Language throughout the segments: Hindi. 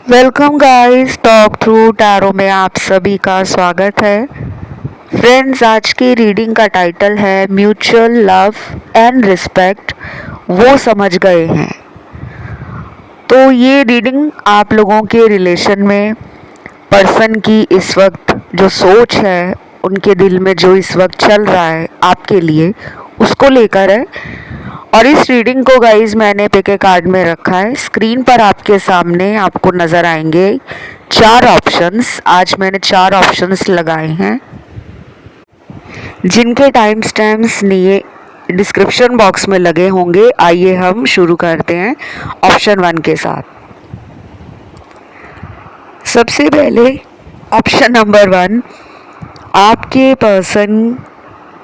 Welcome guys, talk through tarot में आप सभी का स्वागत है। फ्रेंड्स, आज की रीडिंग का टाइटल है म्यूचुअल लव एंड रिस्पेक्ट, वो समझ गए हैं। तो ये रीडिंग आप लोगों के रिलेशन में पर्सन की इस वक्त जो सोच है, उनके दिल में जो इस वक्त चल रहा है आपके लिए, उसको लेकर है। और इस रीडिंग को गाइज मैंने पिक ए कार्ड में रखा है। स्क्रीन पर आपके सामने आपको नज़र आएंगे 4 ऑप्शंस। आज मैंने 4 ऑप्शंस लगाए हैं जिनके टाइम स्टैम्प्स नीचे डिस्क्रिप्शन बॉक्स में लगे होंगे। आइए हम शुरू करते हैं ऑप्शन 1 के साथ। सबसे पहले ऑप्शन नंबर 1, आपके पर्सन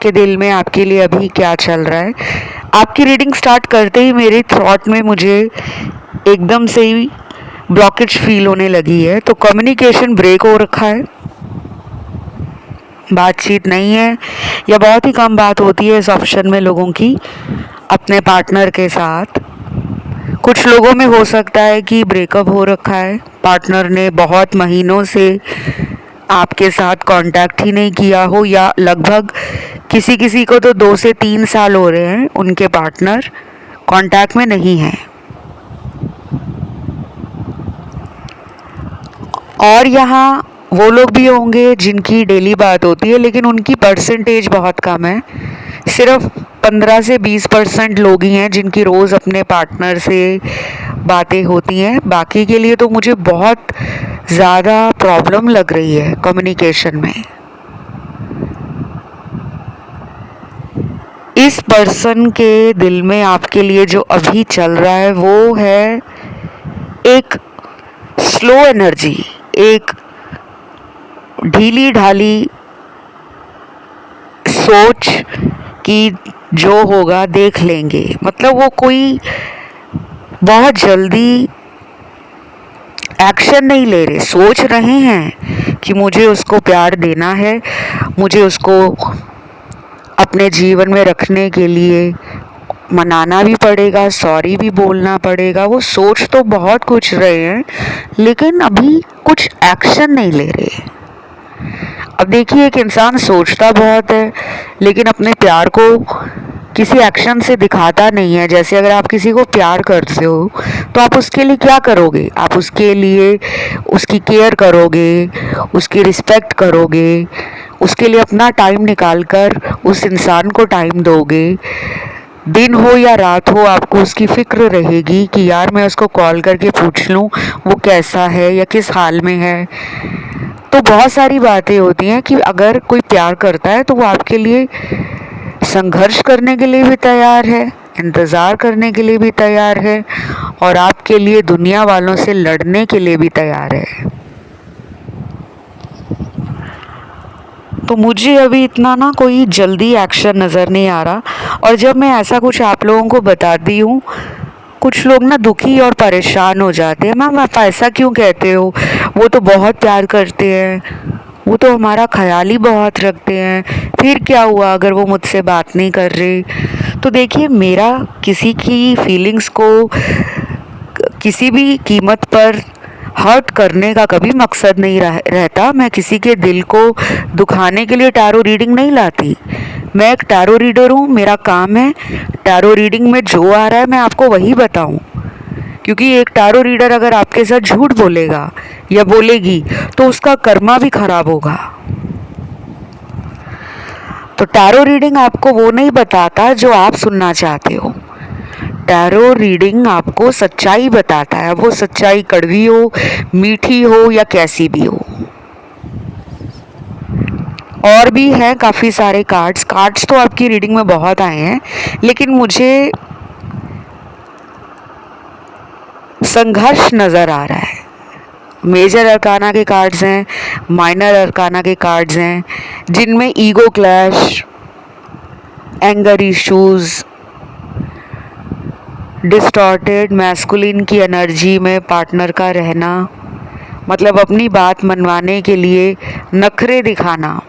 के दिल में आपके लिए अभी क्या चल रहा है। आपकी रीडिंग स्टार्ट करते ही मेरे थॉट में मुझे एकदम से ही ब्लॉकेज फील होने लगी है। तो कम्युनिकेशन ब्रेक हो रखा है, बातचीत नहीं है या बहुत ही कम बात होती है इस ऑप्शन में लोगों की अपने पार्टनर के साथ। कुछ लोगों में हो सकता है कि ब्रेकअप हो रखा है, पार्टनर ने बहुत महीनों से आपके साथ कांटेक्ट ही नहीं किया हो, या लगभग किसी किसी को तो 2 से 3 साल हो रहे हैं उनके पार्टनर कांटेक्ट में नहीं है। और यहाँ वो लोग भी होंगे जिनकी डेली बात होती है, लेकिन उनकी परसेंटेज बहुत कम है। सिर्फ 15 से 20% लोग ही हैं जिनकी रोज़ अपने पार्टनर से बातें होती हैं। बाकी के लिए तो मुझे बहुत ज़्यादा प्रॉब्लम लग रही है कम्युनिकेशन में। इस पर्सन के दिल में आपके लिए जो अभी चल रहा है वो है एक स्लो एनर्जी, एक ढीली ढाली सोच कि जो होगा देख लेंगे। मतलब वो कोई बहुत जल्दी एक्शन नहीं ले रहे, सोच रहे हैं कि मुझे उसको प्यार देना है, मुझे उसको अपने जीवन में रखने के लिए मनाना भी पड़ेगा, सॉरी भी बोलना पड़ेगा। वो सोच तो बहुत कुछ रहे हैं लेकिन अभी कुछ एक्शन नहीं ले रहे। अब देखिए, एक इंसान सोचता बहुत है लेकिन अपने प्यार को किसी एक्शन से दिखाता नहीं है। जैसे अगर आप किसी को प्यार करते हो तो आप उसके लिए क्या करोगे? आप उसके लिए उसकी केयर करोगे, उसकी रिस्पेक्ट करोगे, उसके लिए अपना टाइम निकाल कर उस इंसान को टाइम दोगे। दिन हो या रात हो, आपको उसकी फिक्र रहेगी कि यार मैं उसको कॉल करके पूछ लूँ वो कैसा है या किस हाल में है। तो बहुत सारी बातें होती हैं कि अगर कोई प्यार करता है तो वो आपके लिए संघर्ष करने के लिए भी तैयार है, इंतज़ार करने के लिए भी तैयार है, और आपके लिए दुनिया वालों से लड़ने के लिए भी तैयार है। तो मुझे अभी इतना ना कोई जल्दी एक्शन नज़र नहीं आ रहा। और जब मैं ऐसा कुछ आप लोगों को बताती हूँ, कुछ लोग ना दुखी और परेशान हो जाते हैं। मैम आप ऐसा क्यों कहते हो, वो तो बहुत प्यार करते हैं, वो तो हमारा ख्याल ही बहुत रखते हैं, फिर क्या हुआ अगर वो मुझसे बात नहीं कर रहे। तो देखिए, मेरा किसी की फीलिंग्स को किसी भी कीमत पर हर्ट करने का कभी मकसद नहीं रहता। मैं किसी के दिल को दुखाने के लिए टैरो रीडिंग नहीं लाती। मैं एक टैरो रीडर हूँ, मेरा काम है टैरो रीडिंग में जो आ रहा है मैं आपको वही बताऊँ। क्योंकि एक टैरो रीडर अगर आपके साथ झूठ बोलेगा या बोलेगी तो उसका कर्मा भी खराब होगा। तो टैरो रीडिंग आपको वो नहीं बताता जो आप सुनना चाहते हो। टैरो रीडिंग आपको सच्चाई बताता है, वो सच्चाई कड़वी हो, मीठी हो या कैसी भी हो। और भी हैं काफ़ी सारे कार्ड्स तो आपकी रीडिंग में बहुत आए हैं, लेकिन मुझे संघर्ष नज़र आ रहा है। मेजर अरकाना के कार्ड्स हैं, माइनर अरकाना के कार्ड्स हैं, जिनमें ego clash, anger issues, distorted masculine की एनर्जी में पार्टनर का रहना, मतलब अपनी बात मनवाने के लिए नखरे दिखाना,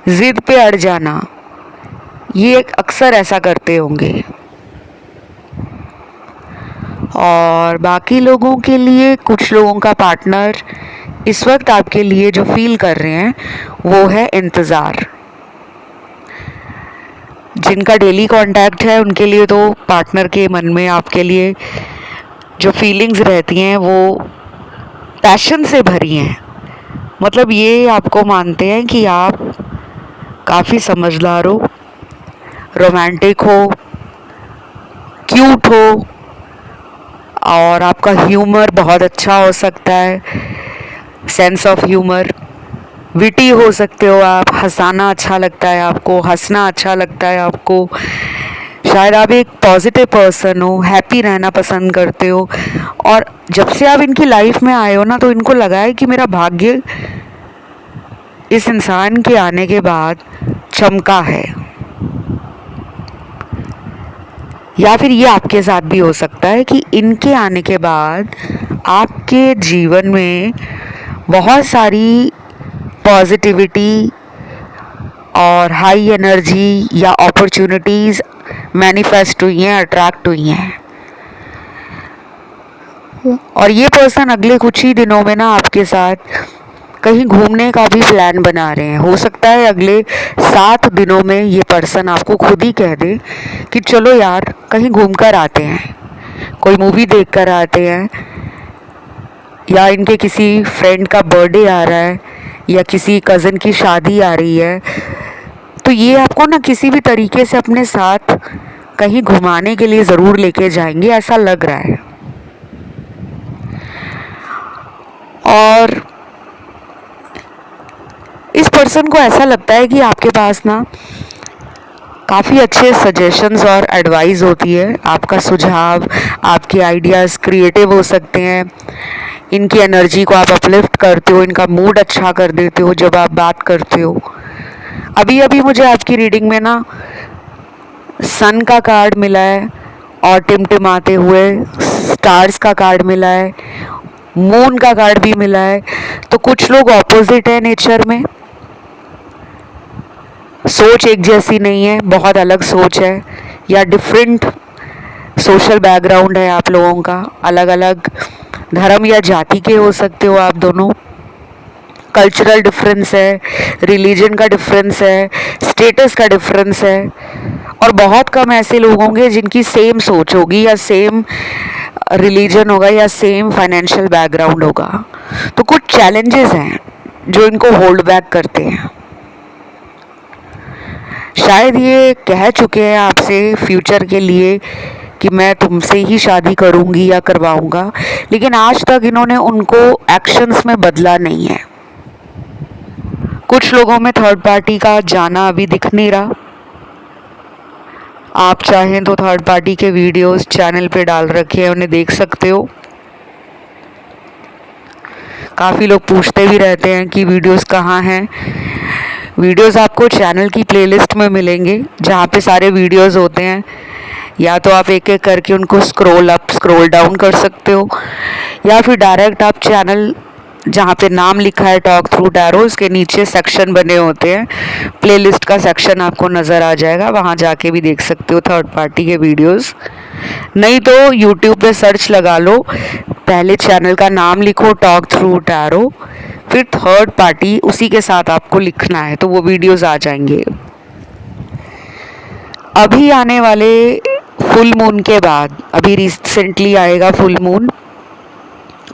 जिद पे अड़ जाना, ये अक्सर ऐसा करते होंगे। और बाकी लोगों के लिए, कुछ लोगों का पार्टनर इस वक्त आपके लिए जो फील कर रहे हैं वो है इंतज़ार। जिनका डेली कांटेक्ट है उनके लिए तो पार्टनर के मन में आपके लिए जो फीलिंग्स रहती हैं वो पैशन से भरी हैं। मतलब ये आपको मानते हैं कि आप काफ़ी समझदार हो, रोमांटिक हो, क्यूट हो, और आपका ह्यूमर बहुत अच्छा हो सकता है, सेंस ऑफ ह्यूमर, विटी हो सकते हो आप, हंसाना अच्छा लगता है आपको, हंसना अच्छा लगता है आपको, शायद आप एक पॉजिटिव पर्सन हो, हैप्पी रहना पसंद करते हो। और जब से आप इनकी लाइफ में आए हो ना, तो इनको लगा है कि मेरा भाग्य इस इंसान के आने के बाद चमका है। या फिर ये आपके साथ भी हो सकता है कि इनके आने के बाद आपके जीवन में बहुत सारी पॉजिटिविटी और हाई एनर्जी या अपॉर्चुनिटीज़ मैनिफेस्ट हुई हैं, अट्रैक्ट हुई हैं। और ये पर्सन अगले कुछ ही दिनों में ना आपके साथ कहीं घूमने का भी प्लान बना रहे हैं। हो सकता है अगले 7 दिनों में ये पर्सन आपको खुद ही कह दे कि चलो यार कहीं घूम कर आते हैं, कोई मूवी देख कर आते हैं, या इनके किसी फ्रेंड का बर्थडे आ रहा है या किसी कज़न की शादी आ रही है, तो ये आपको ना किसी भी तरीके से अपने साथ कहीं घुमाने के लिए ज़रूर लेके जाएंगे, ऐसा लग रहा है। और इस पर्सन को ऐसा लगता है कि आपके पास ना काफ़ी अच्छे सजेशंस और एडवाइस होती है, आपका सुझाव, आपके आइडियाज़ क्रिएटिव हो सकते हैं, इनकी एनर्जी को आप अपलिफ्ट करते हो, इनका मूड अच्छा कर देते हो जब आप बात करते हो। अभी अभी मुझे आपकी रीडिंग में ना सन का कार्ड मिला है और टिमटिमाते हुए स्टार्स का कार्ड मिला है, मून का कार्ड भी मिला है। तो कुछ लोग ऑपोजिट है नेचर में, सोच एक जैसी नहीं है, बहुत अलग सोच है, या डिफरेंट सोशल बैकग्राउंड है आप लोगों का, अलग अलग धर्म या जाति के हो सकते हो आप दोनों, कल्चरल डिफरेंस है, रिलीजन का डिफरेंस है, स्टेटस का डिफरेंस है। और बहुत कम ऐसे लोग होंगे जिनकी सेम सोच होगी या सेम रिलीजन होगा या सेम फाइनेंशियल बैकग्राउंड होगा। तो कुछ चैलेंजेस हैं जो इनको होल्ड बैक करते हैं। शायद ये कह चुके हैं आपसे फ्यूचर के लिए कि मैं तुमसे ही शादी करूंगी या करवाऊंगा, लेकिन आज तक इन्होंने उनको एक्शंस में बदला नहीं है। कुछ लोगों में थर्ड पार्टी का जाना अभी दिख नहीं रहा। आप चाहें तो थर्ड पार्टी के वीडियोस चैनल पे डाल रखे हैं, उन्हें देख सकते हो। काफ़ी लोग पूछते भी रहते हैं कि वीडियोस कहाँ हैं। वीडियोस आपको चैनल की प्लेलिस्ट में मिलेंगे जहाँ पे सारे वीडियोस होते हैं। या तो आप एक एक करके उनको स्क्रॉल अप स्क्रॉल डाउन कर सकते हो, या फिर डायरेक्ट आप चैनल जहाँ पे नाम लिखा है टॉक थ्रू टैरो, उसके नीचे सेक्शन बने होते हैं, प्लेलिस्ट का सेक्शन आपको नज़र आ जाएगा, वहाँ जाके भी देख सकते हो थर्ड पार्टी के वीडियोस। नहीं तो यूट्यूब पे सर्च लगा लो, पहले चैनल का नाम लिखो टॉक थ्रू टैरो, फिर थर्ड पार्टी उसी के साथ आपको लिखना है, तो वो वीडियोस आ जाएंगे। अभी आने वाले फुल मून के बाद, अभी रिसेंटली आएगा फुल मून,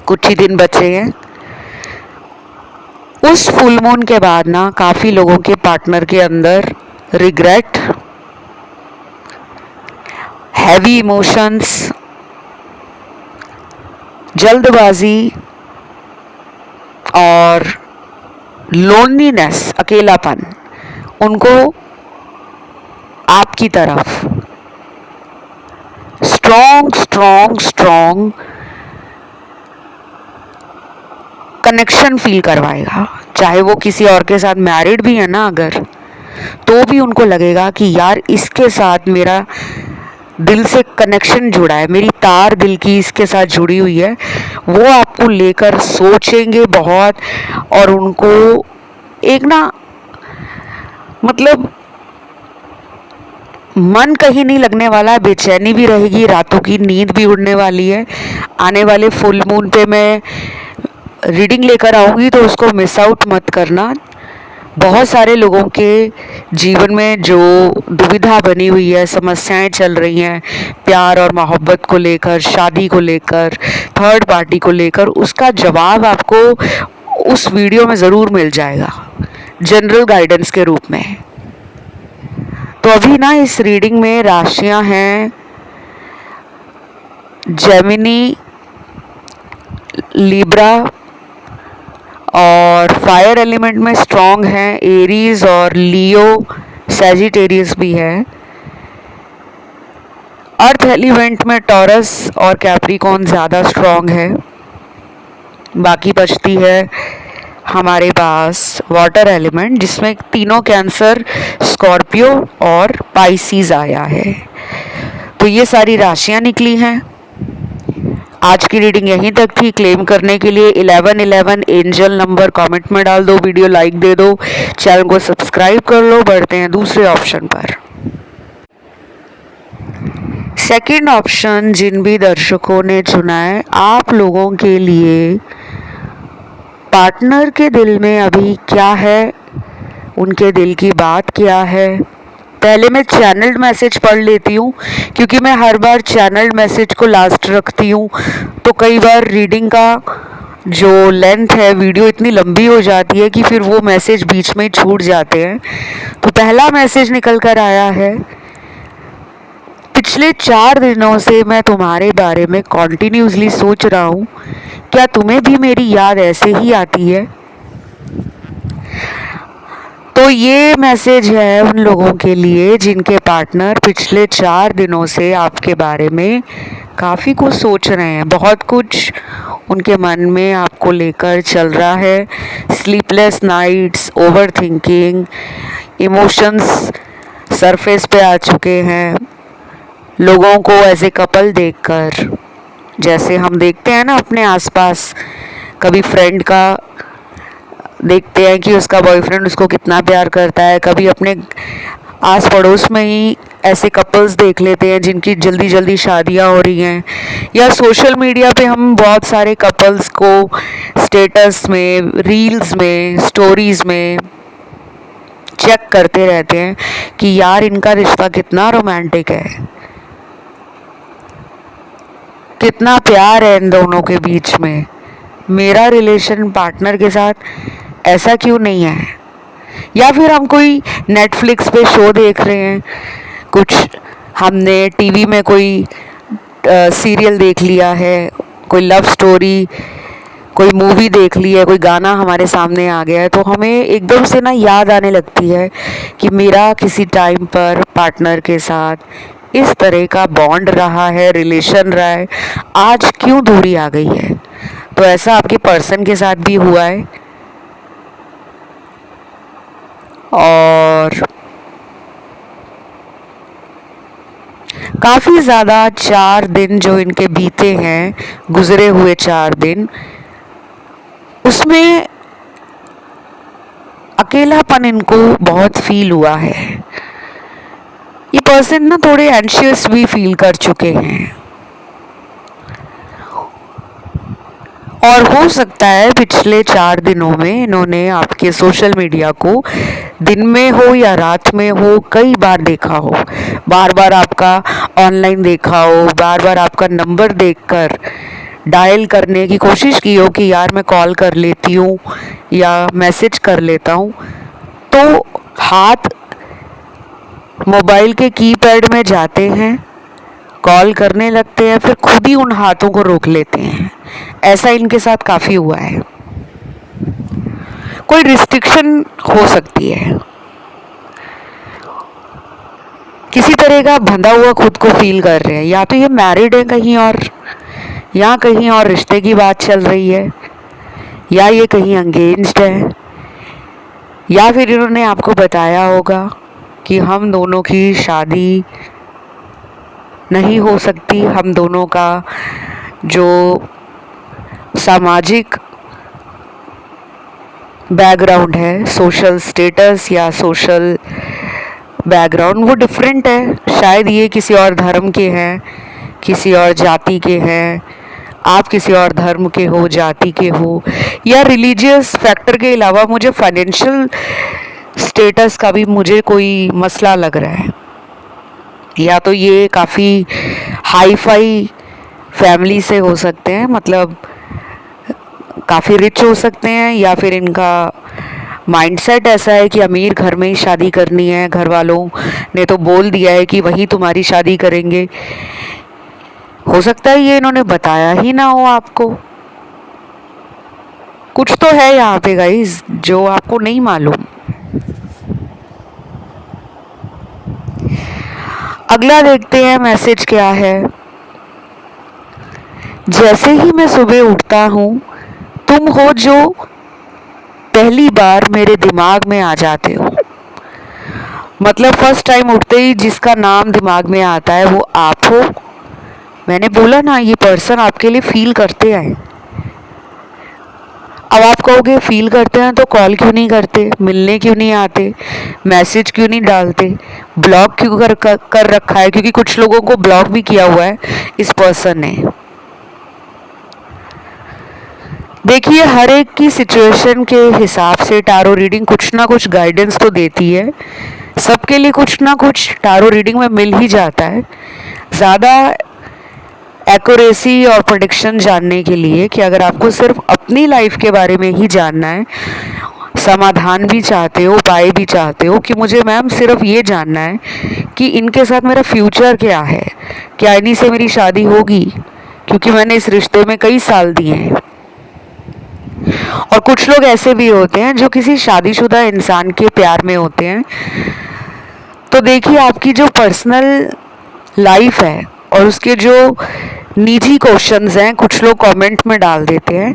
कुछ ही दिन बचे हैं। उस फुल मून के बाद ना काफ़ी लोगों के पार्टनर के अंदर रिग्रेट, हैवी इमोशंस, जल्दबाजी और लोनलीनेस, अकेलापन, उनको आपकी तरफ strong strong strong connection feel करवाएगा। चाहे वो किसी और के साथ मैरिड भी है ना अगर, तो भी उनको लगेगा कि यार इसके साथ मेरा दिल से कनेक्शन जुड़ा है, मेरी तार दिल की इसके साथ जुड़ी हुई है। वो आपको लेकर सोचेंगे बहुत, और उनको एक ना मतलब मन कहीं नहीं लगने वाला, बेचैनी भी रहेगी, रातों की नींद भी उड़ने वाली है। आने वाले फुल मून पे मैं रीडिंग लेकर आऊँगी, तो उसको मिस आउट मत करना। बहुत सारे लोगों के जीवन में जो दुविधा बनी हुई है, समस्याएं चल रही हैं प्यार और मोहब्बत को लेकर, शादी को लेकर, थर्ड पार्टी को लेकर, उसका जवाब आपको उस वीडियो में ज़रूर मिल जाएगा, जनरल गाइडेंस के रूप में। तो अभी ना इस रीडिंग में राशियां हैं जेमिनी, लिब्रा, और फायर एलिमेंट में स्ट्रॉन्ग हैं एरीज और लियो, सैजिटेरियस भी है। अर्थ एलिमेंट में टॉरस और कैप्रिकॉर्न ज़्यादा स्ट्रॉन्ग है। बाकी बचती है हमारे पास वाटर एलिमेंट, जिसमें तीनों कैंसर, स्कॉर्पियो और पाइसीज आया है। तो ये सारी राशियां निकली हैं। आज की रीडिंग यहीं तक थी। क्लेम करने के लिए 1111 एंजल नंबर कमेंट में डाल दो, वीडियो लाइक दे दो, चैनल को सब्सक्राइब कर लो। बढ़ते हैं दूसरे ऑप्शन पर। सेकंड ऑप्शन जिन भी दर्शकों ने चुना है, आप लोगों के लिए पार्टनर के दिल में अभी क्या है, उनके दिल की बात क्या है। पहले मैं चैनल्ड मैसेज पढ़ लेती हूँ, क्योंकि मैं हर बार चैनल्ड मैसेज को लास्ट रखती हूँ, तो कई बार रीडिंग का जो लेंथ है, वीडियो इतनी लंबी हो जाती है कि फिर वो मैसेज बीच में छूट जाते हैं। तो पहला मैसेज निकल कर आया है, पिछले 4 दिनों से मैं तुम्हारे बारे में कॉन्टिन्यूसली सोच रहा हूँ, क्या तुम्हें भी मेरी याद ऐसे ही आती है। तो ये मैसेज है उन लोगों के लिए जिनके पार्टनर पिछले 4 दिनों से आपके बारे में काफ़ी कुछ सोच रहे हैं, बहुत कुछ उनके मन में आपको लेकर चल रहा है। Sleepless nights, overthinking, emotions surface पे आ चुके हैं। लोगों को एज ए कपल देखकर, जैसे हम देखते हैं ना अपने आसपास, कभी फ्रेंड का देखते हैं कि उसका बॉयफ्रेंड उसको कितना प्यार करता है, कभी अपने आस पड़ोस में ही ऐसे कपल्स देख लेते हैं जिनकी जल्दी जल्दी शादियां हो रही हैं, या सोशल मीडिया पे हम बहुत सारे कपल्स को स्टेटस में, रील्स में, स्टोरीज में चेक करते रहते हैं कि यार इनका रिश्ता कितना रोमांटिक है, कितना प्यार है इन दोनों के बीच में, मेरा रिलेशन पार्टनर के साथ ऐसा क्यों नहीं है। या फिर हम कोई नेटफ्लिक्स पे शो देख रहे हैं, कुछ हमने टीवी में कोई सीरियल देख लिया है, कोई लव स्टोरी, कोई मूवी देख ली है, कोई गाना हमारे सामने आ गया है, तो हमें एकदम से ना याद आने लगती है कि मेरा किसी टाइम पर पार्टनर के साथ इस तरह का बॉन्ड रहा है, रिलेशन रहा है, आज क्यों दूरी आ गई है। तो ऐसा आपके पर्सन के साथ भी हुआ है। और काफ़ी ज़्यादा 4 दिन जो इनके बीते हैं, गुजरे हुए 4 दिन, उसमें अकेलापन इनको बहुत फील हुआ है। ये पर्सन ना थोड़े एंशियस भी फील कर चुके हैं, और हो सकता है पिछले 4 दिनों में इन्होंने आपके सोशल मीडिया को दिन में हो या रात में हो कई बार देखा हो, बार बार आपका ऑनलाइन देखा हो, बार बार आपका नंबर देखकर डायल करने की कोशिश की हो कि यार मैं कॉल कर लेती हूँ या मैसेज कर लेता हूँ, तो हाथ मोबाइल के कीपैड में जाते हैं, कॉल करने लगते हैं, फिर खुद ही उन हाथों को रोक लेते हैं। ऐसा इनके साथ काफ़ी हुआ है। कोई रिस्ट्रिक्शन हो सकती है, किसी तरह का बंधा हुआ खुद को फील कर रहे हैं, या तो ये मैरिड है कहीं और, या कहीं और रिश्ते की बात चल रही है, या ये कहीं एंगेज्ड है, या फिर इन्होंने आपको बताया होगा कि हम दोनों की शादी नहीं हो सकती, हम दोनों का जो सामाजिक बैकग्राउंड है, सोशल स्टेटस या सोशल बैकग्राउंड वो डिफरेंट है, शायद ये किसी और धर्म के हैं, किसी और जाति के हैं, आप किसी और धर्म के हो, जाति के हो, या रिलीजियस फैक्टर के अलावा मुझे फाइनेंशियल स्टेटस का भी मुझे कोई मसला लग रहा है। या तो ये काफ़ी हाई फाई फैमिली से हो सकते हैं, मतलब काफ़ी रिच हो सकते हैं, या फिर इनका माइंडसेट ऐसा है कि अमीर घर में ही शादी करनी है, घर वालों ने तो बोल दिया है कि वही तुम्हारी शादी करेंगे। हो सकता है ये इन्होंने बताया ही ना हो आपको। कुछ तो है यहाँ पे गाइस जो आपको नहीं मालूम। अगला देखते हैं मैसेज क्या है। जैसे ही मैं सुबह उठता हूँ तुम हो जो पहली बार मेरे दिमाग में आ जाते हो। मतलब फर्स्ट टाइम उठते ही जिसका नाम दिमाग में आता है वो आप हो। मैंने बोला ना, ये पर्सन आपके लिए फील करते हैं। अब आप कहोगे फील करते हैं तो कॉल क्यों नहीं करते, मिलने क्यों नहीं आते, मैसेज क्यों नहीं डालते, ब्लॉक क्यों कर रखा है? क्योंकि कुछ लोगों को ब्लॉक भी किया हुआ है इस पर्सन ने। देखिए, हर एक की सिचुएशन के हिसाब से टारो रीडिंग कुछ ना कुछ गाइडेंस तो देती है। सबके लिए कुछ ना कुछ टारो रीडिंग में मिल ही जाता है। ज़्यादा एक्यूरेसी और प्रेडिक्शन जानने के लिए कि अगर आपको सिर्फ अपनी लाइफ के बारे में ही जानना है, समाधान भी चाहते हो, उपाय भी चाहते हो कि मुझे मैम सिर्फ ये जानना है कि इनके साथ मेरा फ्यूचर क्या है, क्या इन्हीं से मेरी शादी होगी, क्योंकि मैंने इस रिश्ते में कई साल दिए हैं। और कुछ लोग ऐसे भी होते हैं जो किसी शादीशुदा इंसान के प्यार में होते हैं। तो देखिए, आपकी जो पर्सनल लाइफ है और उसके जो निजी क्वेश्चंस हैं, कुछ लोग कमेंट में डाल देते हैं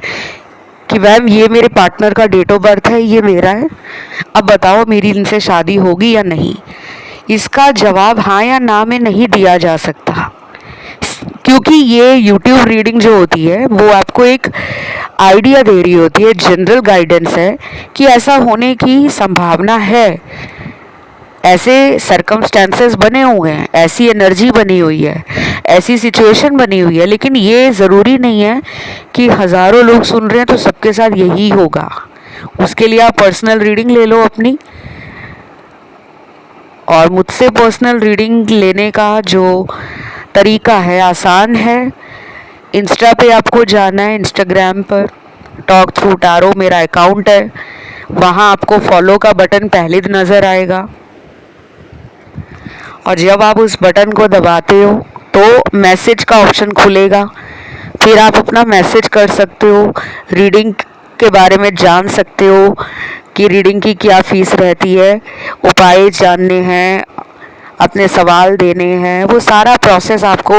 कि मैम ये मेरे पार्टनर का डेट ऑफ बर्थ है, ये मेरा है, अब बताओ मेरी इनसे शादी होगी या नहीं। इसका जवाब हाँ या ना में नहीं दिया जा सकता, क्योंकि ये यूट्यूब रीडिंग जो होती है वो आपको एक आइडिया दे रही होती है, जनरल गाइडेंस है कि ऐसा होने की संभावना है, ऐसे सरकमस्टेंसेस बने हुए हैं, ऐसी एनर्जी बनी हुई है, ऐसी सिचुएशन बनी हुई है। लेकिन ये ज़रूरी नहीं है कि हज़ारों लोग सुन रहे हैं तो सबके साथ यही होगा। उसके लिए आप पर्सनल रीडिंग ले लो अपनी। और मुझसे पर्सनल रीडिंग लेने का जो तरीका है आसान है। इंस्टा पे आपको जाना है, इंस्टाग्राम पर टॉक थ्रू टारो मेरा अकाउंट है, वहाँ आपको फॉलो का बटन पहले नज़र आएगा। और जब आप उस बटन को दबाते हो तो मैसेज का ऑप्शन खुलेगा, फिर आप अपना मैसेज कर सकते हो, रीडिंग के बारे में जान सकते हो कि रीडिंग की क्या फ़ीस रहती है, उपाय जानने हैं, अपने सवाल देने हैं, वो सारा प्रोसेस आपको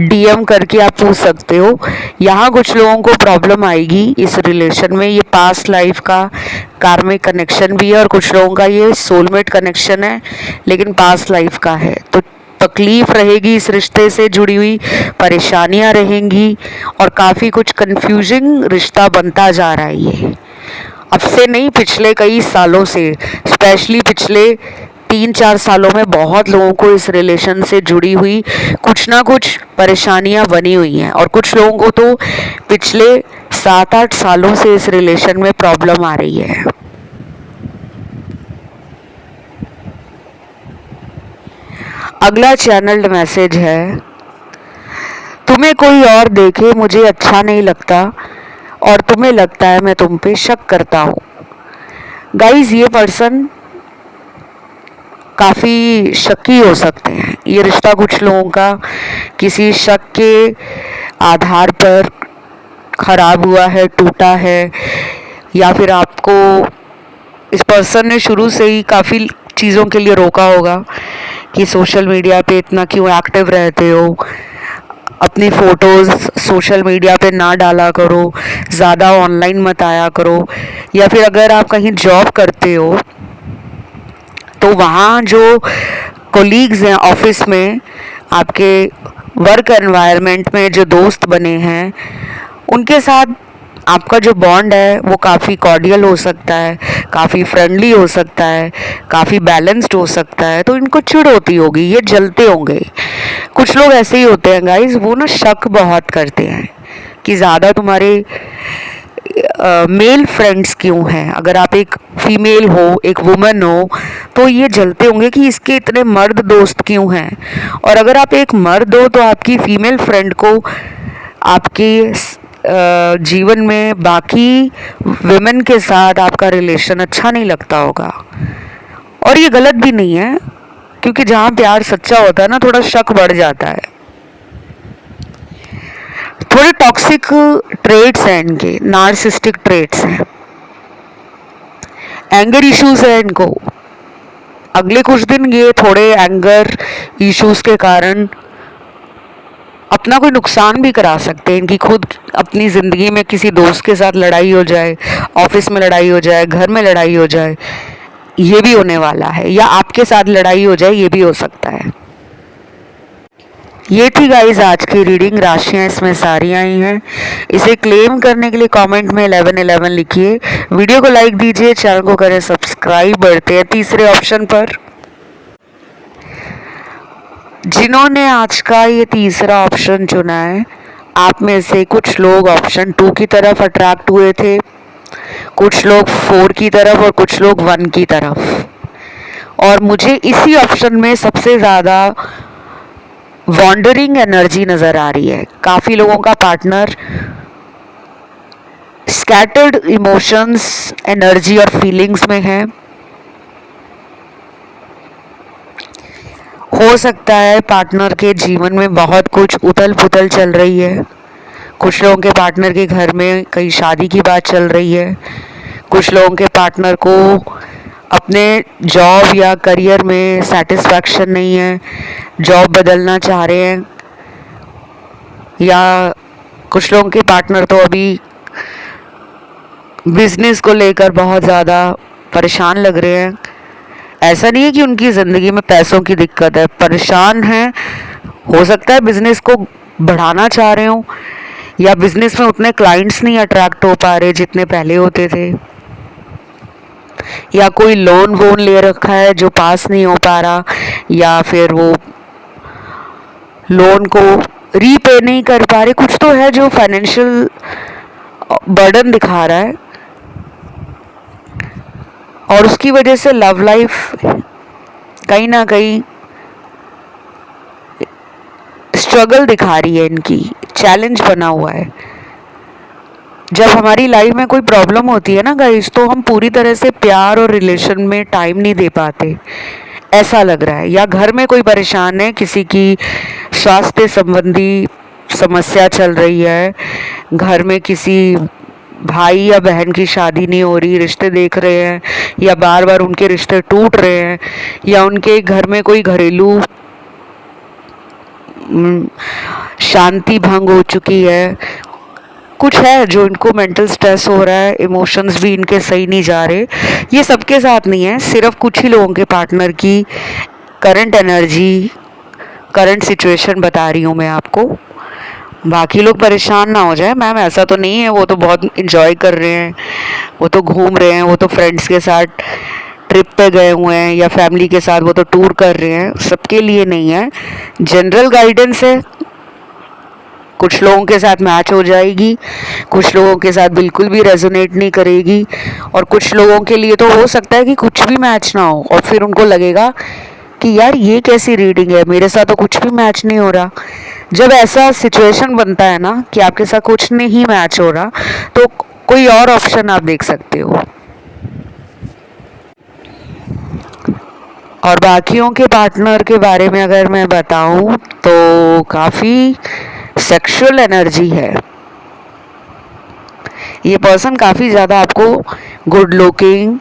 डीएम करके आप पूछ सकते हो। यहाँ कुछ लोगों को प्रॉब्लम आएगी इस रिलेशन में, ये पास्ट लाइफ का कार्मिक कनेक्शन भी है और कुछ लोगों का ये सोलमेट कनेक्शन है लेकिन पास्ट लाइफ का है, तो तकलीफ़ रहेगी, इस रिश्ते से जुड़ी हुई परेशानियाँ रहेंगी और काफ़ी कुछ कंफ्यूजिंग रिश्ता बनता जा रहा है ये। अब से नहीं, पिछले कई सालों से, स्पेशली पिछले 3-4 सालों में बहुत लोगों को इस रिलेशन से जुड़ी हुई कुछ ना कुछ परेशानियां बनी हुई हैं और कुछ लोगों को तो पिछले 7-8 सालों से इस रिलेशन में प्रॉब्लम आ रही है। अगला चैनल्ड मैसेज है, तुम्हें कोई और देखे मुझे अच्छा नहीं लगता और तुम्हें लगता है मैं तुम पे शक करता हूँ। गाइज, ये पर्सन काफ़ी शक्की हो सकते हैं। ये रिश्ता कुछ लोगों का किसी शक के आधार पर ख़राब हुआ है, टूटा है, या फिर आपको इस पर्सन ने शुरू से ही काफ़ी चीज़ों के लिए रोका होगा कि सोशल मीडिया पे इतना क्यों एक्टिव रहते हो, अपनी फ़ोटोज़ सोशल मीडिया पे ना डाला करो, ज़्यादा ऑनलाइन मत आया करो। या फिर अगर आप कहीं जॉब करते हो तो वहाँ जो कोलीग्स हैं ऑफिस में, आपके वर्क एनवायरनमेंट में जो दोस्त बने हैं, उनके साथ आपका जो बॉन्ड है वो काफ़ी कॉर्डियल हो सकता है, काफ़ी फ्रेंडली हो सकता है, काफ़ी बैलेंस्ड हो सकता है, तो इनको चिढ़ होती होगी, ये जलते होंगे। कुछ लोग ऐसे ही होते हैं गाइस, वो ना शक बहुत करते हैं कि ज़्यादा तुम्हारे मेल फ्रेंड्स क्यों हैं। अगर आप एक फीमेल हो, एक वुमन हो, तो ये जलते होंगे कि इसके इतने मर्द दोस्त क्यों हैं। और अगर आप एक मर्द हो तो आपकी फीमेल फ्रेंड को आपके जीवन में बाकी विमेन के साथ आपका रिलेशन अच्छा नहीं लगता होगा। और ये गलत भी नहीं है, क्योंकि जहाँ प्यार सच्चा होता है ना, थोड़ा शक बढ़ जाता है। थोड़े टॉक्सिक ट्रेट्स हैं इनके, नार्सिसिस्टिक ट्रेट्स हैं, एंगर इश्यूज है इनको। अगले कुछ दिन ये थोड़े एंगर इश्यूज के कारण अपना कोई नुकसान भी करा सकते हैं। इनकी खुद अपनी ज़िंदगी में किसी दोस्त के साथ लड़ाई हो जाए, ऑफिस में लड़ाई हो जाए, घर में लड़ाई हो जाए, ये भी होने वाला है। या आपके साथ लड़ाई हो जाए, ये भी हो सकता है। ये थी गाइस आज की रीडिंग। राशियां इसमें सारी आई हैं। इसे क्लेम करने के लिए कमेंट में 1111 लिखिए, वीडियो को लाइक दीजिए, चैनल को करें सब्सक्राइब। बढ़ते हैं तीसरे ऑप्शन पर। जिन्होंने आज का ये तीसरा ऑप्शन चुना है, आप में से कुछ लोग ऑप्शन 2 की तरफ अट्रैक्ट हुए थे, कुछ लोग 4 की तरफ और कुछ लोग 1 की तरफ। और मुझे इसी ऑप्शन में सबसे ज़्यादा वॉन्डरिंग एनर्जी नज़र आ रही है। काफ़ी लोगों का पार्टनर स्कैटर्ड इमोशंस, एनर्जी और फीलिंग्स में है। हो सकता है पार्टनर के जीवन में बहुत कुछ उथल पुथल चल रही है। कुछ लोगों के पार्टनर के घर में कहीं शादी की बात चल रही है। कुछ लोगों के पार्टनर को अपने जॉब या करियर में सेटिस्फैक्शन नहीं है, जॉब बदलना चाह रहे हैं। या कुछ लोगों के पार्टनर तो अभी बिजनेस को लेकर बहुत ज़्यादा परेशान लग रहे हैं। ऐसा नहीं है कि उनकी ज़िंदगी में पैसों की दिक्कत है, परेशान हैं। हो सकता है बिजनेस को बढ़ाना चाह रहे हो, या बिजनेस में उतने क्लाइंट्स नहीं अट्रैक्ट हो पा रहे जितने पहले होते थे, या कोई लोन वोन ले रखा है जो पास नहीं हो पा रहा, या फिर वो लोन को रीपे नहीं कर पा रहे। कुछ तो है जो फाइनेंशियल बर्डन दिखा रहा है, और उसकी वजह से लव लाइफ कहीं ना कहीं स्ट्रगल दिखा रही है, इनकी चैलेंज बना हुआ है। जब हमारी लाइफ में कोई प्रॉब्लम होती है ना गाइस, तो हम पूरी तरह से प्यार और रिलेशन में टाइम नहीं दे पाते, ऐसा लग रहा है। या घर में कोई परेशान है, किसी की स्वास्थ्य संबंधी समस्या चल रही है, घर में किसी भाई या बहन की शादी नहीं हो रही, रिश्ते देख रहे हैं, या बार बार उनके रिश्ते टूट रहे हैं, या उनके घर में कोई घरेलू शांति भंग हो चुकी है। कुछ है जो इनको मेंटल स्ट्रेस हो रहा है, इमोशंस भी इनके सही नहीं जा रहे। ये सबके साथ नहीं है, सिर्फ कुछ ही लोगों के पार्टनर की करंट एनर्जी, करंट सिचुएशन बता रही हूँ मैं आपको। बाकी लोग परेशान ना हो जाए, मैम ऐसा तो नहीं है, वो तो बहुत इंजॉय कर रहे हैं, वो तो घूम रहे हैं, वो तो फ्रेंड्स के साथ ट्रिप पे गए हुए हैं, या फैमिली के साथ वो तो टूर कर रहे हैं। सबके लिए नहीं है, जनरल गाइडेंस है। कुछ लोगों के साथ मैच हो जाएगी, कुछ लोगों के साथ बिल्कुल भी रेजोनेट नहीं करेगी, और कुछ लोगों के लिए तो हो सकता है कि कुछ भी मैच ना हो, और फिर उनको लगेगा कि यार ये कैसी रीडिंग है, मेरे साथ तो कुछ भी मैच नहीं हो रहा। जब ऐसा सिचुएशन बनता है ना कि आपके साथ कुछ नहीं मैच हो रहा, तो कोई और ऑप्शन आप देख सकते हो। और बाकियों के पार्टनर के बारे में अगर मैं बताऊं, तो काफ़ी सेक्सुअल एनर्जी है। ये पर्सन काफ़ी ज़्यादा आपको गुड लुकिंग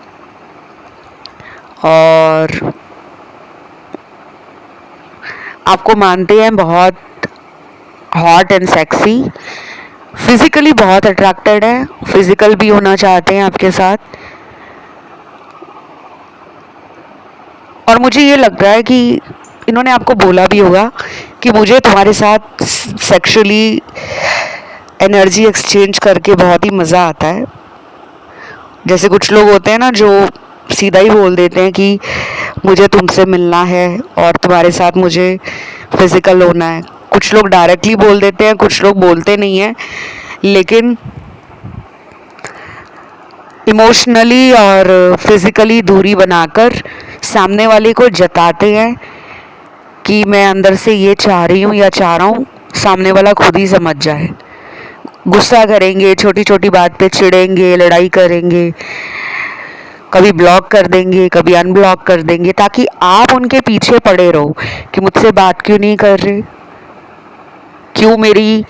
और आपको मानते हैं बहुत हॉट एंड सेक्सी, फिजिकली बहुत अट्रैक्टेड है, फिजिकल भी होना चाहते हैं आपके साथ। और मुझे ये लग रहा है कि इन्होंने आपको बोला भी होगा कि मुझे तुम्हारे साथ सेक्सुअली एनर्जी एक्सचेंज करके बहुत ही मज़ा आता है, जैसे कुछ लोग होते हैं ना जो सीधा ही बोल देते हैं कि मुझे तुमसे मिलना है और तुम्हारे साथ मुझे फिजिकल होना है। कुछ लोग डायरेक्टली बोल देते हैं, कुछ लोग बोलते नहीं हैं, लेकिन इमोशनली और फिजिकली दूरी बनाकर सामने वाले को जताते हैं कि मैं अंदर से ये चाह रही हूँ या चाह रहा हूँ, सामने वाला खुद ही समझ जाए। गुस्सा करेंगे, छोटी छोटी बात पे चिढ़ेंगे, लड़ाई करेंगे, कभी ब्लॉक कर देंगे, कभी अनब्लॉक कर देंगे, ताकि आप उनके पीछे पड़े रहो कि मुझसे बात क्यों नहीं कर रहे, क्यों मेरी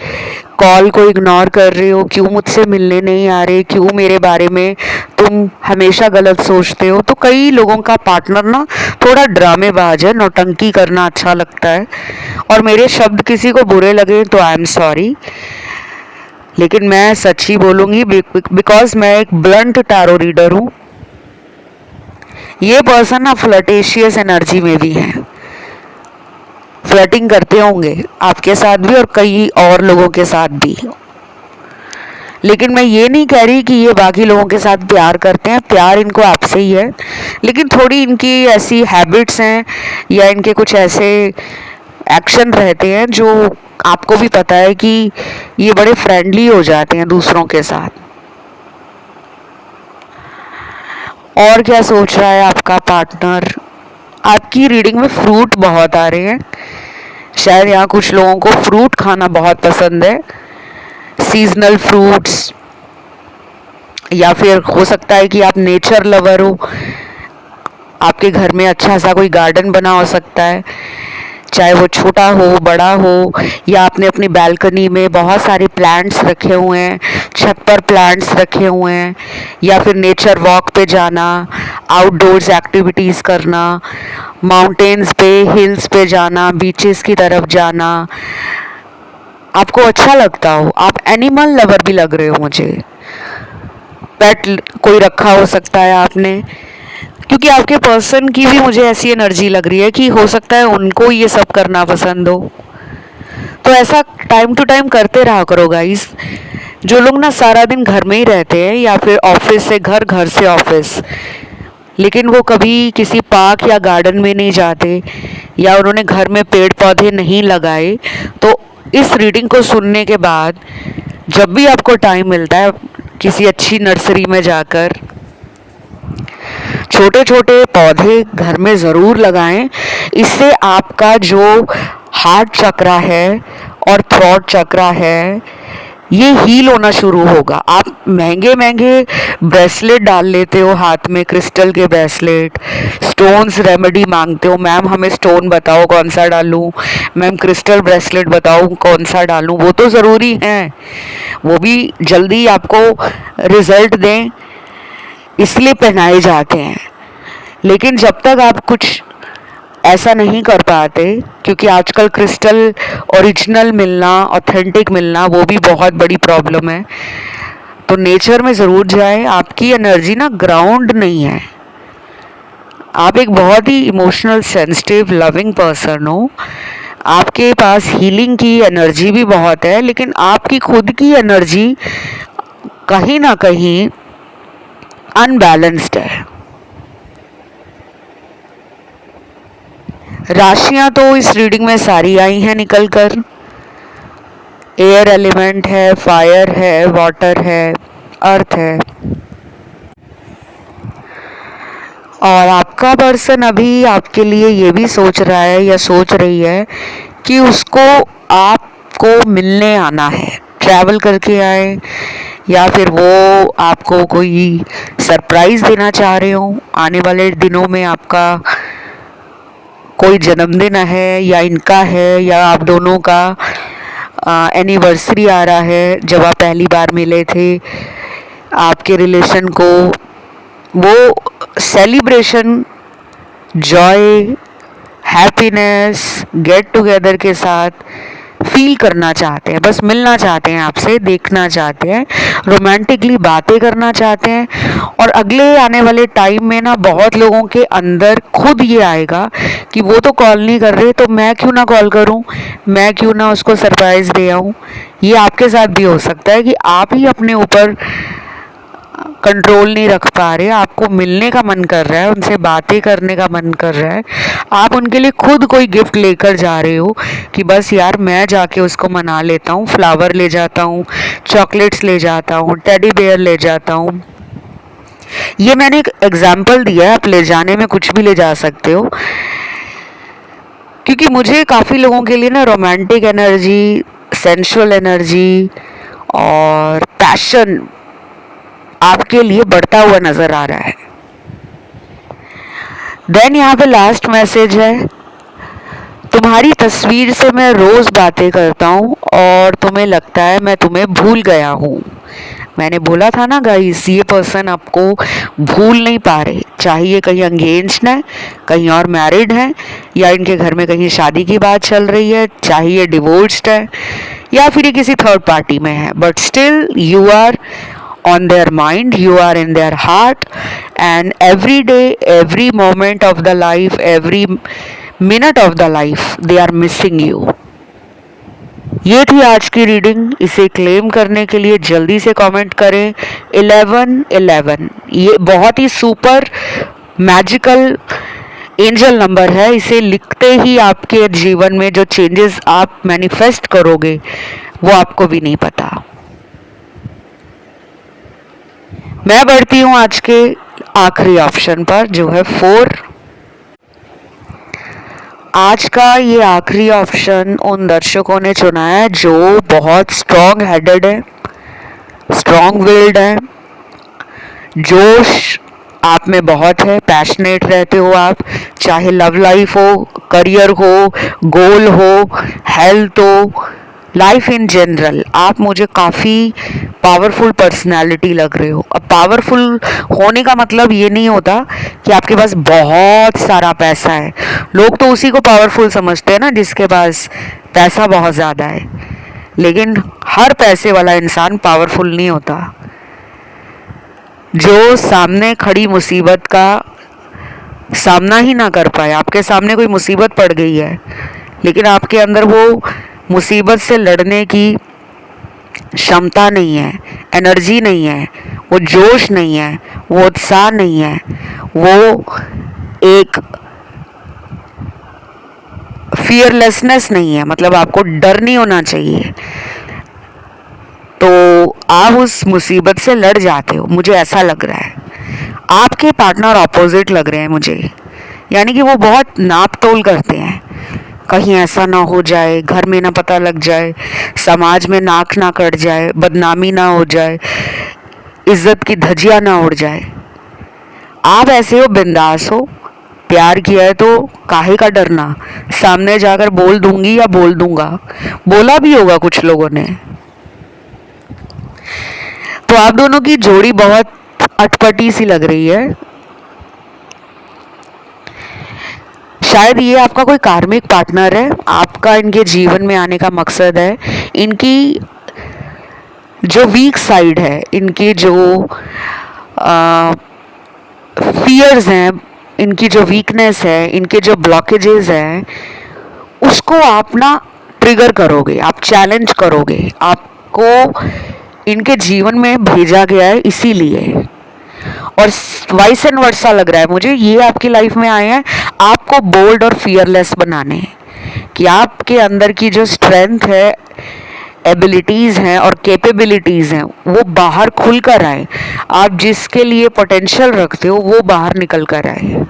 कॉल को इग्नोर कर रहे हो, क्यों मुझसे मिलने नहीं आ रहे, क्यों मेरे बारे में तुम हमेशा गलत सोचते हो। तो कई लोगों का पार्टनर ना थोड़ा ड्रामेबाज है, नौटंकी करना अच्छा लगता है, और मेरे शब्द किसी को बुरे लगे तो आई एम सॉरी, लेकिन मैं सच ही बोलूँगी बिकॉज मैं एक ब्लंट टैरो रीडर हूँ। ये पर्सन ना फ्लर्टेशियस एनर्जी में भी है, फ्लर्टिंग करते होंगे आपके साथ भी और कई और लोगों के साथ भी। लेकिन मैं ये नहीं कह रही कि ये बाकी लोगों के साथ प्यार करते हैं, प्यार इनको आपसे ही है, लेकिन थोड़ी इनकी ऐसी हैबिट्स हैं या इनके कुछ ऐसे एक्शन रहते हैं जो आपको भी पता है कि ये बड़े फ्रेंडली हो जाते हैं दूसरों के साथ। और क्या सोच रहा है आपका पार्टनर? आपकी रीडिंग में फ्रूट बहुत आ रहे हैं, शायद यहाँ कुछ लोगों को फ्रूट खाना बहुत पसंद है, सीजनल फ्रूट्स, या फिर हो सकता है कि आप नेचर लवर हो, आपके घर में अच्छा सा कोई गार्डन बना हो सकता है, चाहे वो छोटा हो बड़ा हो, या आपने अपनी बालकनी में बहुत सारे प्लांट्स रखे हुए हैं, छत पर प्लांट्स रखे हुए हैं, या फिर नेचर वॉक पे जाना, आउटडोर्स एक्टिविटीज़ करना, माउंटेन्स पे हिल्स पे जाना, बीचेस की तरफ जाना, आपको अच्छा लगता हो। आप एनिमल लवर भी लग रहे हो मुझे, पेट कोई रखा हो सकता है आपने, क्योंकि आपके पर्सन की भी मुझे ऐसी एनर्जी लग रही है कि हो सकता है उनको ये सब करना पसंद हो। तो ऐसा टाइम टू टाइम करते रहा करो गाइस। जो लोग ना सारा दिन घर में ही रहते हैं या फिर ऑफिस से घर, घर से ऑफिस, लेकिन वो कभी किसी पार्क या गार्डन में नहीं जाते, या उन्होंने घर में पेड़ पौधे नहीं लगाए, तो इस रीडिंग को सुनने के बाद जब भी आपको टाइम मिलता है किसी अच्छी नर्सरी में जाकर छोटे छोटे पौधे घर में ज़रूर लगाएं। इससे आपका जो हार्ट चक्रा है और थ्रॉट चक्रा है ये हील होना शुरू होगा। आप महंगे महंगे ब्रेसलेट डाल लेते हो हाथ में, क्रिस्टल के ब्रेसलेट, स्टोन्स रेमेडी मांगते हो, मैम हमें स्टोन बताओ कौन सा डालूं, मैम क्रिस्टल ब्रेसलेट बताओ कौन सा डालूं। वो तो ज़रूरी है, वो भी जल्दी आपको रिजल्ट दें इसलिए पहनाए जाते हैं, लेकिन जब तक आप कुछ ऐसा नहीं कर पाते, क्योंकि आजकल क्रिस्टल ओरिजिनल मिलना, ऑथेंटिक मिलना वो भी बहुत बड़ी प्रॉब्लम है, तो नेचर में ज़रूर जाएं। आपकी एनर्जी ना ग्राउंड नहीं है, आप एक बहुत ही इमोशनल सेंसिटिव लविंग पर्सन हो, आपके पास हीलिंग की एनर्जी भी बहुत है, लेकिन आपकी खुद की एनर्जी कहीं ना कहीं अनबैलेंस्ड है। राशियां तो इस रीडिंग में सारी आई हैं निकल कर, एयर एलिमेंट है, फायर है, वाटर है, अर्थ है, और आपका पर्सन अभी आपके लिए ये भी सोच रहा है या सोच रही है कि उसको आपको मिलने आना है, ट्रैवल करके आए, या फिर वो आपको कोई सरप्राइज़ देना चाह रहे हो। आने वाले दिनों में आपका कोई जन्मदिन है या इनका है या आप दोनों का एनिवर्सरी आ रहा है, जब आप पहली बार मिले थे, आपके रिलेशन को वो celebration, Joy, happiness, get together के साथ फील करना चाहते हैं, बस मिलना चाहते हैं आपसे, देखना चाहते हैं, रोमांटिकली बातें करना चाहते हैं। और अगले आने वाले टाइम में ना बहुत लोगों के अंदर खुद ये आएगा कि वो तो कॉल नहीं कर रहे, तो मैं क्यों ना कॉल करूं, मैं क्यों ना उसको सरप्राइज़ दे आऊं। ये आपके साथ भी हो सकता है कि आप ही अपने ऊपर कंट्रोल नहीं रख पा रहे, आपको मिलने का मन कर रहा है, उनसे बातें करने का मन कर रहा है, आप उनके लिए खुद कोई गिफ्ट लेकर जा रहे हो कि बस यार मैं जाके उसको मना लेता हूँ, फ्लावर ले जाता हूँ, चॉकलेट्स ले जाता हूँ, टेडी बेयर ले जाता हूँ। ये मैंने एक एग्जाम्पल दिया है, आप ले जाने में कुछ भी ले जा सकते हो, क्योंकि मुझे काफ़ी लोगों के लिए ना रोमांटिक एनर्जी, सेंसुअल एनर्जी और पैशन आपके लिए बढ़ता हुआ नज़र आ रहा है। देन यहाँ पे लास्ट मैसेज है, तुम्हारी तस्वीर से मैं रोज़ बातें करता हूँ और तुम्हें लगता है मैं तुम्हें भूल गया हूँ। मैंने बोला था ना गाइस, ये पर्सन आपको भूल नहीं पा रहे, चाहे ये कहीं एंगेज्ड है, कहीं और मैरिड है, या इनके घर में कहीं शादी की बात चल रही है, चाहे ये डिवोर्स्ड है या फिर ये किसी थर्ड पार्टी में है, but still you are on their mind, you are in their heart, and every day, every moment of the life, every minute of the life, they are missing you. ये थी आज की रीडिंग। इसे क्लेम करने के लिए जल्दी से कमेंट करें 1111। ये बहुत ही सुपर मैजिकल एंजल नंबर है, इसे लिखते ही आपके जीवन में जो चेंजेस आप मैनिफेस्ट करोगे वो आपको भी नहीं पता। मैं बढ़ती हूँ आज के आखिरी ऑप्शन पर, जो है 4। आज का ये आखिरी ऑप्शन उन दर्शकों ने चुना है जो बहुत स्ट्रॉन्ग हेडेड है, स्ट्रॉन्ग विल्ड है, जोश आप में बहुत है, पैशनेट रहते हो आप, चाहे लव लाइफ हो, करियर हो, गोल हो, हेल्थ हो, लाइफ इन जनरल। आप मुझे काफ़ी पावरफुल पर्सनालिटी लग रहे हो। अब पावरफुल होने का मतलब ये नहीं होता कि आपके पास बहुत सारा पैसा है। लोग तो उसी को पावरफुल समझते हैं ना जिसके पास पैसा बहुत ज़्यादा है, लेकिन हर पैसे वाला इंसान पावरफुल नहीं होता। जो सामने खड़ी मुसीबत का सामना ही ना कर पाए, आपके सामने कोई मुसीबत पड़ गई है लेकिन आपके अंदर वो मुसीबत से लड़ने की क्षमता नहीं है, एनर्जी नहीं है, वो जोश नहीं है, वो उत्साह नहीं है, वो एक फियरलेसनेस नहीं है, मतलब आपको डर नहीं होना चाहिए, तो आप उस मुसीबत से लड़ जाते हो। मुझे ऐसा लग रहा है आपके पार्टनर ऑपोजिट लग रहे हैं मुझे, यानी कि वो बहुत नाप तोल करते हैं, कहीं ऐसा ना हो जाए, घर में ना पता लग जाए, समाज में नाक ना कट जाए, बदनामी ना हो जाए, इज्जत की धज्जियां ना उड़ जाए। आप ऐसे हो, बिंदास हो, प्यार किया है तो काहे का डरना, सामने जाकर बोल दूंगी या बोल दूंगा, बोला भी होगा कुछ लोगों ने। तो आप दोनों की जोड़ी बहुत अटपटी सी लग रही है। शायद ये आपका कोई कार्मिक पार्टनर है, आपका इनके जीवन में आने का मकसद है इनकी जो वीक साइड है, इनकी जो फियर्स हैं, इनकी जो वीकनेस है, इनके जो ब्लॉकेजेस हैं, उसको आप ना ट्रिगर करोगे, आप चैलेंज करोगे। आपको इनके जीवन में भेजा गया है इसीलिए, और वाइस एंड वर्सा लग रहा है मुझे, ये आपकी लाइफ में आए हैं आपको बोल्ड और फियरलेस बनाने, कि आपके अंदर की जो स्ट्रेंथ है, एबिलिटीज़ हैं और कैपेबिलिटीज़ हैं वो बाहर खुल कर आए, आप जिसके लिए पोटेंशियल रखते हो वो बाहर निकल कर आए।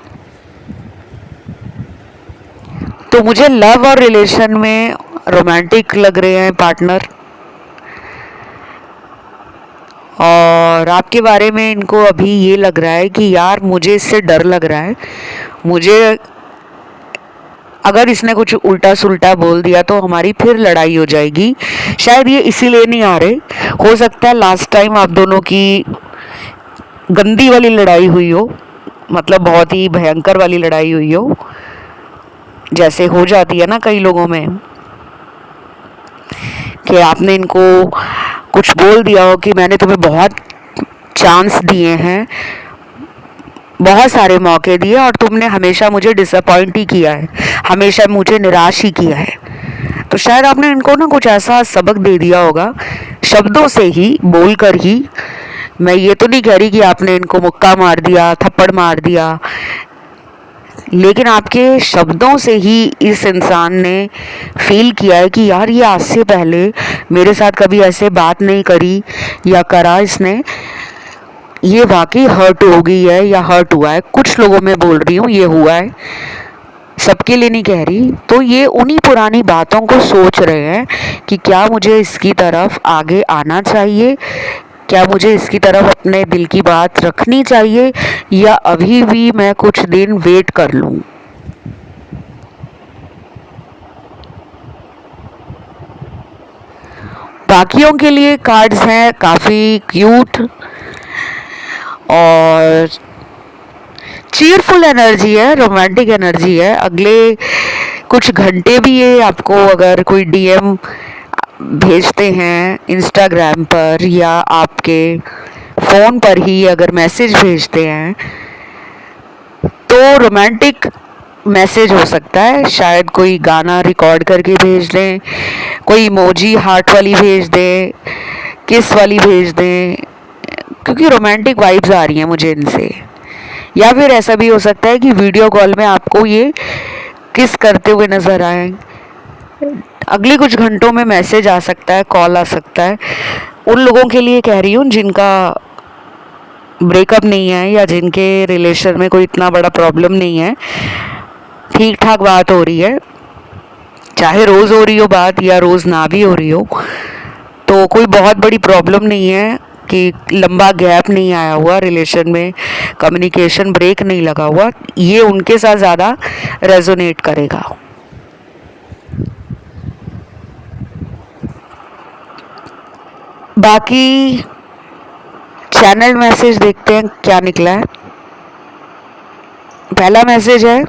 तो मुझे लव और रिलेशन में रोमांटिक लग रहे हैं पार्टनर, और आपके बारे में इनको अभी ये लग रहा है कि यार मुझे इससे डर लग रहा है, मुझे अगर इसने कुछ उल्टा सुल्टा बोल दिया तो हमारी फिर लड़ाई हो जाएगी। शायद ये इसीलिए नहीं आ रहे, हो सकता है लास्ट टाइम आप दोनों की गंदी वाली लड़ाई हुई हो, मतलब बहुत ही भयंकर वाली लड़ाई हुई हो, जैसे हो जाती है ना कई लोगों में, कि आपने इनको कुछ बोल दिया हो कि मैंने तुम्हें बहुत चांस दिए हैं, बहुत सारे मौके दिए और तुमने हमेशा मुझे डिसअपॉइंट ही किया है, हमेशा मुझे निराश ही किया है। तो शायद आपने इनको ना कुछ ऐसा सबक दे दिया होगा शब्दों से ही, बोल कर ही, मैं ये तो नहीं कह रही कि आपने इनको मुक्का मार दिया, थप्पड़ मार दिया, लेकिन आपके शब्दों से ही इस इंसान ने फील किया है कि यार ये आज से पहले मेरे साथ कभी ऐसे बात नहीं करी या करा इसने, ये वाकई हर्ट हो गई है या हर्ट हुआ है। कुछ लोगों में बोल रही हूँ ये हुआ है, सबके लिए नहीं कह रही। तो ये उन्हीं पुरानी बातों को सोच रहे हैं कि क्या मुझे इसकी तरफ आगे आना चाहिए, क्या मुझे इसकी तरफ अपने दिल की बात रखनी चाहिए, या अभी भी मैं कुछ दिन वेट कर लूँ। बाकियों के लिए कार्ड्स हैं काफ़ी क्यूट और चीयरफुल एनर्जी है, रोमांटिक एनर्जी है। अगले कुछ घंटे भी ये आपको अगर कोई डीएम भेजते हैं इंस्टाग्राम पर या आपके फ़ोन पर ही अगर मैसेज भेजते हैं तो रोमांटिक मैसेज हो सकता है। शायद कोई गाना रिकॉर्ड करके भेज दें, कोई इमोजी हार्ट वाली भेज दें, किस वाली भेज दें, क्योंकि रोमांटिक वाइब्स आ रही हैं मुझे इनसे। या फिर ऐसा भी हो सकता है कि वीडियो कॉल में आपको ये किस करते हुए नज़र आए। अगले कुछ घंटों में मैसेज आ सकता है, कॉल आ सकता है। उन लोगों के लिए कह रही हूँ जिनका ब्रेकअप नहीं है या जिनके रिलेशन में कोई इतना बड़ा प्रॉब्लम नहीं है, ठीक ठाक बात हो रही है, चाहे रोज़ हो रही हो बात या रोज़ ना भी हो रही हो, तो कोई बहुत बड़ी प्रॉब्लम नहीं है कि लंबा गैप नहीं आया हुआ रिलेशन में, कम्युनिकेशन ब्रेक नहीं लगा हुआ। ये उनके साथ ज़्यादा रेजोनेट करेगा। बाकी चैनल मैसेज देखते हैं क्या निकला है। पहला मैसेज है,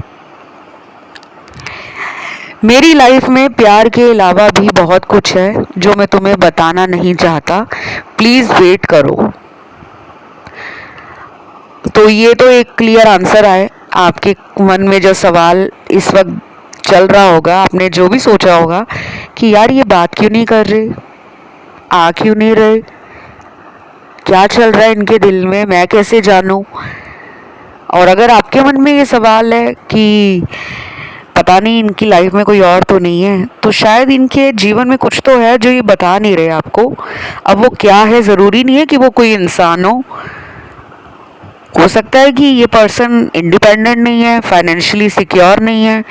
मेरी लाइफ में प्यार के अलावा भी बहुत कुछ है जो मैं तुम्हें बताना नहीं चाहता, प्लीज़ वेट करो। तो ये तो एक क्लियर आंसर है। आपके मन में जो सवाल इस वक्त चल रहा होगा, आपने जो भी सोचा होगा कि यार ये बात क्यों नहीं कर रहे, आ क्यों नहीं रहे, क्या चल रहा है इनके दिल में, मैं कैसे जानूं। और अगर आपके मन में ये सवाल है कि पता नहीं इनकी लाइफ में कोई और तो नहीं है, तो शायद इनके जीवन में कुछ तो है जो ये बता नहीं रहे आपको। अब वो क्या है, ज़रूरी नहीं है कि वो कोई इंसान हो सकता है कि ये पर्सन इंडिपेंडेंट नहीं है, फाइनेंशियली सिक्योर नहीं है,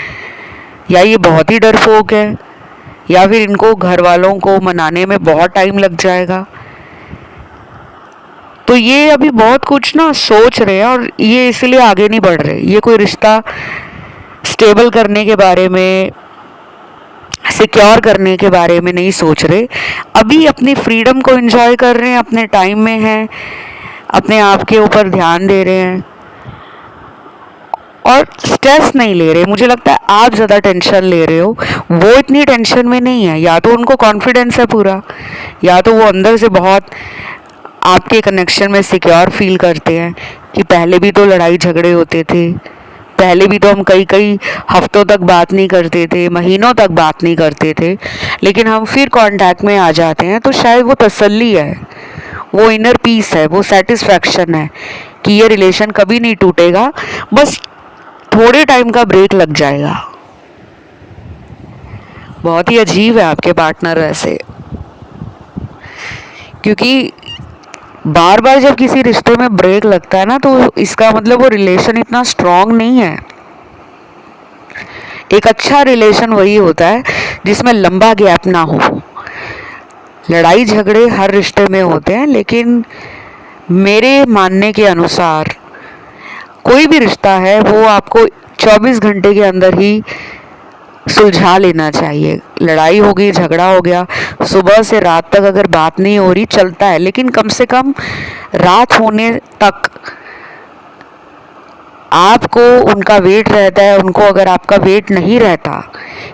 या ये बहुत ही डरपोक है, या फिर इनको घर वालों को मनाने में बहुत टाइम लग जाएगा। तो ये अभी बहुत कुछ ना सोच रहे हैं और ये इसलिए आगे नहीं बढ़ रहे। ये कोई रिश्ता स्टेबल करने के बारे में, सिक्योर करने के बारे में नहीं सोच रहे। अभी अपनी फ्रीडम को एंजॉय कर रहे हैं, अपने टाइम में हैं, अपने आप के ऊपर ध्यान दे रहे हैं और स्ट्रेस नहीं ले रहे। मुझे लगता है आप ज़्यादा टेंशन ले रहे हो, वो इतनी टेंशन में नहीं है। या तो उनको कॉन्फिडेंस है पूरा, या तो वो अंदर से बहुत आपके कनेक्शन में सिक्योर फील करते हैं कि पहले भी तो लड़ाई झगड़े होते थे, पहले भी तो हम कई कई हफ्तों तक बात नहीं करते थे, महीनों तक बात नहीं करते थे, लेकिन हम फिर कांटेक्ट में आ जाते हैं। तो शायद वो तसल्ली है, वो इनर पीस है, वो सेटिस्फैक्शन है कि ये रिलेशन कभी नहीं टूटेगा, बस थोड़े टाइम का ब्रेक लग जाएगा। बहुत ही अजीब है आपके पार्टनर वैसे, क्योंकि बार बार जब किसी रिश्ते में ब्रेक लगता है ना, तो इसका मतलब वो रिलेशन इतना स्ट्रांग नहीं है। एक अच्छा रिलेशन वही होता है जिसमें लंबा गैप ना हो। लड़ाई झगड़े हर रिश्ते में होते हैं, लेकिन मेरे मानने के अनुसार कोई भी रिश्ता है वो आपको 24 घंटे के अंदर ही सुलझा लेना चाहिए। लड़ाई हो गई, झगड़ा हो गया, सुबह से रात तक अगर बात नहीं हो रही चलता है, लेकिन कम से कम रात होने तक आपको उनका वेट रहता है। उनको अगर आपका वेट नहीं रहता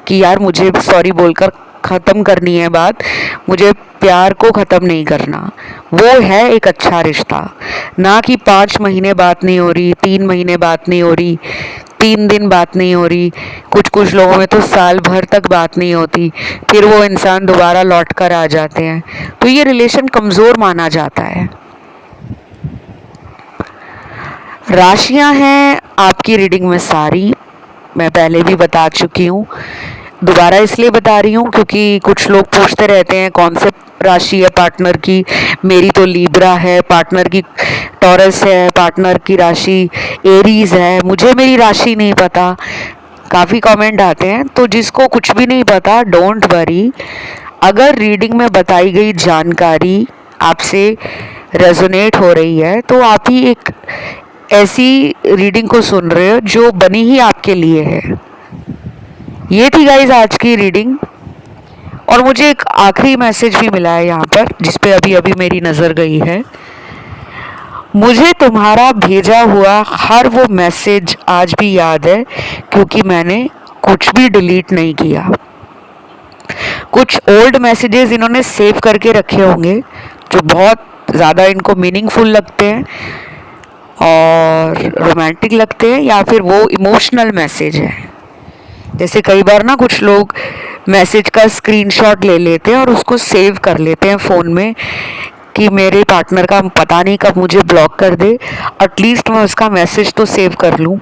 कि यार मुझे सॉरी बोलकर ख़त्म करनी है बात, मुझे प्यार को ख़त्म नहीं करना, वो है एक अच्छा रिश्ता। ना कि 5 महीने बात नहीं हो रही, 3 महीने बात नहीं हो रही, 3 दिन बात नहीं हो रही, कुछ लोगों में तो साल भर तक बात नहीं होती, फिर वो इंसान दोबारा लौट कर आ जाते हैं। तो ये रिलेशन कमज़ोर माना जाता है। राशियां हैं आपकी रीडिंग में सारी, मैं पहले भी बता चुकी हूँ, दोबारा इसलिए बता रही हूँ क्योंकि कुछ लोग पूछते रहते हैं कौन से राशि है पार्टनर की। मेरी तो लीब्रा है, पार्टनर की टॉरस है, पार्टनर की राशि एरीज है, मुझे मेरी राशि नहीं पता, काफ़ी कमेंट आते हैं। तो जिसको कुछ भी नहीं पता, डोंट वरी, अगर रीडिंग में बताई गई जानकारी आपसे रेजोनेट हो रही है तो आप ही एक ऐसी रीडिंग को सुन रहे हो जो बनी ही आपके लिए है। ये थी गाइज आज की रीडिंग। और मुझे एक आखिरी मैसेज भी मिला है यहाँ पर, जिस पे अभी अभी मेरी नज़र गई है। मुझे तुम्हारा भेजा हुआ हर वो मैसेज आज भी याद है, क्योंकि मैंने कुछ भी डिलीट नहीं किया। कुछ ओल्ड मैसेजेस इन्होंने सेव करके रखे होंगे जो बहुत ज़्यादा इनको मीनिंगफुल लगते हैं और रोमांटिक लगते हैं, या फिर वो इमोशनल मैसेज है। जैसे कई बार ना कुछ लोग मैसेज का स्क्रीनशॉट ले लेते हैं और उसको सेव कर लेते हैं फ़ोन में कि मेरे पार्टनर का पता नहीं कब मुझे ब्लॉक कर दे, एटलीस्ट मैं उसका मैसेज तो सेव कर लूँ।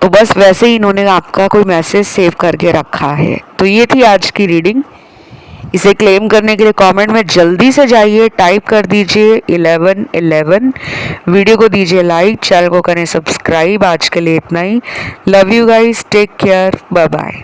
तो बस वैसे ही इन्होंने आपका कोई मैसेज सेव करके रखा है। तो ये थी आज की रीडिंग। इसे क्लेम करने के लिए कमेंट में जल्दी से जाइए, टाइप कर दीजिए 1111, वीडियो को दीजिए लाइक, चैनल को करें सब्सक्राइब। आज के लिए इतना ही। Love you guys, take care, bye bye.